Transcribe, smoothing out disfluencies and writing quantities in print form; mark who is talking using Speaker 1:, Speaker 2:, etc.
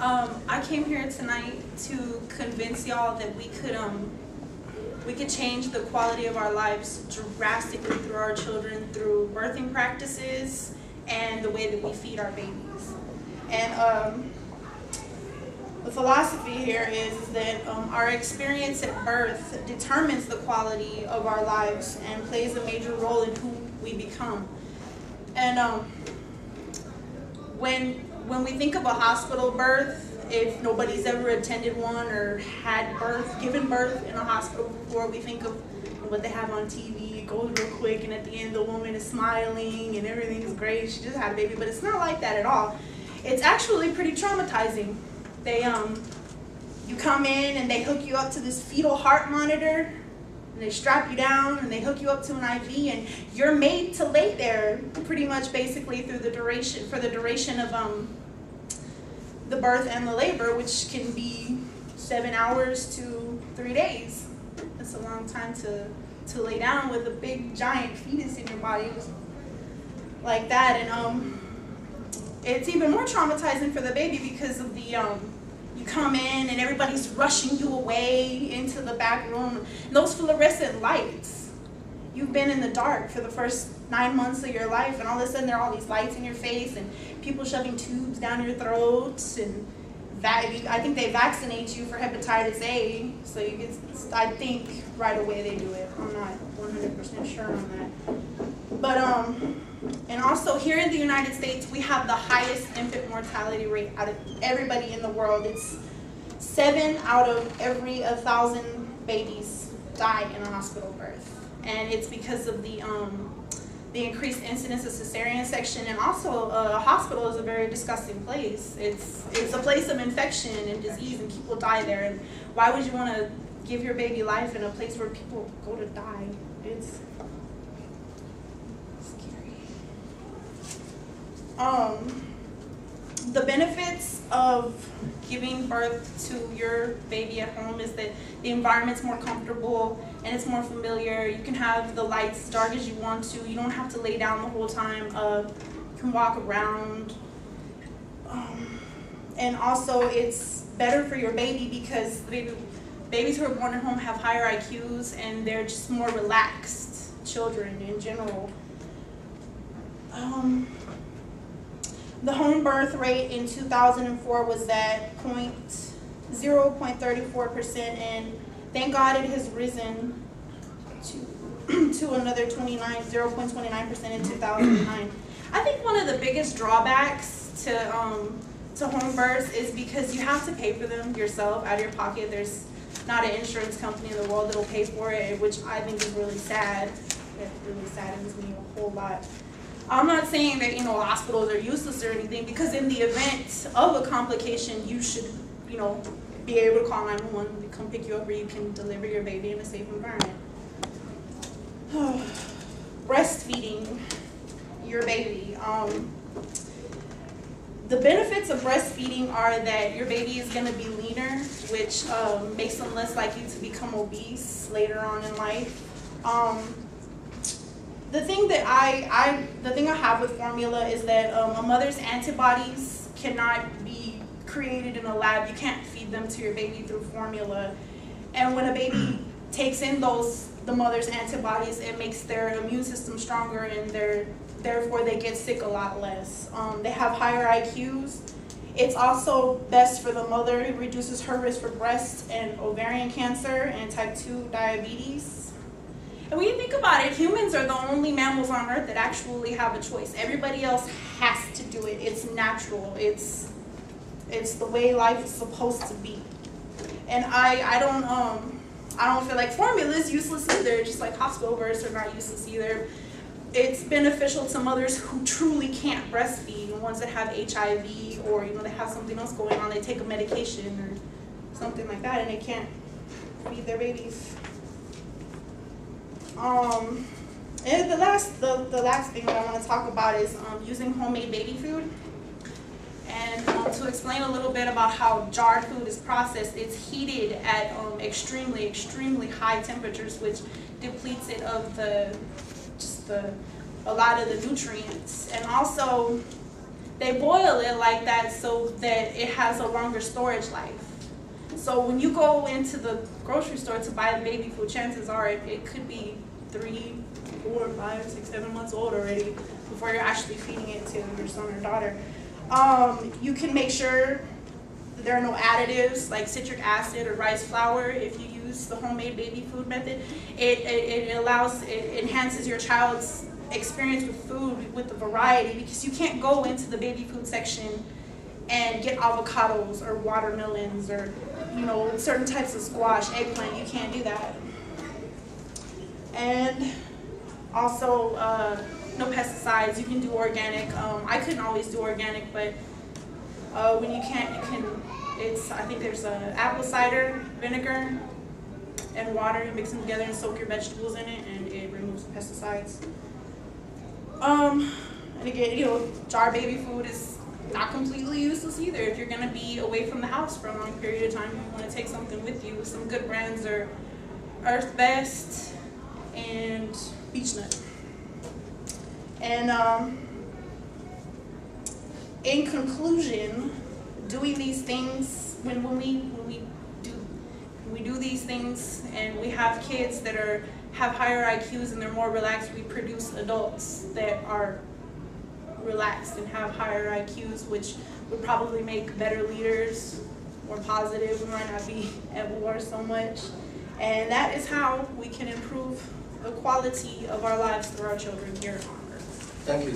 Speaker 1: I came here tonight to convince y'all that we could change the quality of our lives drastically through our children, through birthing practices and the way that we feed our babies. And the philosophy here is that our experience at birth determines the quality of our lives and plays a major role in who we become. And when we think of a hospital birth, if nobody's ever attended one or given birth in a hospital before, we think of what they have on TV. It goes real quick, and at the end the woman is smiling and everything's great. She just had a baby, but it's not like that at all. It's actually pretty traumatizing. You come in and they hook you up to this fetal heart monitor, and they strap you down and they hook you up to an IV, and you're made to lay there pretty much basically for the duration of the birth and the labor, which can be 7 hours to 3 days. It's a long time to lay down with a big giant fetus in your body like that. And it's even more traumatizing for the baby because of the you come in and everybody's rushing you away into the back room. And those fluorescent lights, you've been in the dark for the first 9 months of your life, and all of a sudden there are all these lights in your face and people shoving tubes down your throats, and I think they vaccinate you for hepatitis A, so you get, I think right away they do it. I'm not 100% sure on that. But and also here in the United States, we have the highest infant mortality rate out of everybody in the world. It's 7 out of every 1,000 babies die in a hospital birth, and it's because of the increased incidence of cesarean section. And also a hospital is a very disgusting place. It's a place of infection and disease, and people die there. And why would you want to give your baby life in a place where people go to die? It's scary. The benefits of giving birth to your baby at home is that the environment's more comfortable and it's more familiar. You can have the lights as dark as you want to. You don't have to lay down the whole time. You can walk around. And also it's better for your baby because babies who are born at home have higher IQs and they're just more relaxed children in general. The home birth rate in 2004 was at 0.34%, and thank God it has risen to another 0.29% in 2009. I think one of the biggest drawbacks to home births is because you have to pay for them yourself out of your pocket. There's not an insurance company in the world that'll pay for it, which I think is really sad. It really saddens me a whole lot. I'm not saying that, hospitals are useless or anything, because in the event of a complication, you should, be able to call 911 to come pick you up, or you can deliver your baby in a safe environment. Breastfeeding your baby. The benefits of breastfeeding are that your baby is going to be leaner, which makes them less likely to become obese later on in life. The thing I have with formula is that a mother's antibodies cannot be created in a lab. You can't feed them to your baby through formula. And when a baby takes in the mother's antibodies, it makes their immune system stronger, and therefore they get sick a lot less. They have higher IQs. It's also best for the mother. It reduces her risk for breast and ovarian cancer and type 2 diabetes. And when you think about it, humans are the only mammals on Earth that actually have a choice. Everybody else has to do it. It's natural. It's the way life is supposed to be. And I don't feel like formula is useless either. Just like hospital births are not useless either. It's beneficial to mothers who truly can't breastfeed, ones that have HIV or they have something else going on. They take a medication or something like that, and they can't feed their babies. And the last thing that I want to talk about is using homemade baby food. And to explain a little bit about how jarred food is processed, it's heated at extremely, extremely high temperatures, which depletes it of a lot of the nutrients. And also, They boil it like that so that it has a longer storage life. So when you go into the grocery store to buy the baby food, chances are it could be 3, 4, 5, 6, 7 months old already before you're actually feeding it to your son or daughter. You can make sure there are no additives like citric acid or rice flour if you use the homemade baby food method. It enhances your child's experience with food, with the variety, because you can't go into the baby food section and get avocados or watermelons or certain types of squash, eggplant. You can't do that. And also no pesticides. You can do organic. I couldn't always do organic, but when you can't, you can. I think there's apple cider vinegar and water. You mix them together and soak your vegetables in it, and it removes the pesticides. And again, jar baby food is not completely useless either. If you're going to be away from the house for a long period of time, you want to take something with you. Some good brands are Earth Best and Beech Nut. And in conclusion, doing these things, when we do these things and we have kids that have higher IQs and they're more relaxed, we produce adults that are relaxed and have higher IQs, which would probably make better leaders, more positive. We might not be at war so much. And that is how we can improve the quality of our lives through our children here on Earth.
Speaker 2: Thank you.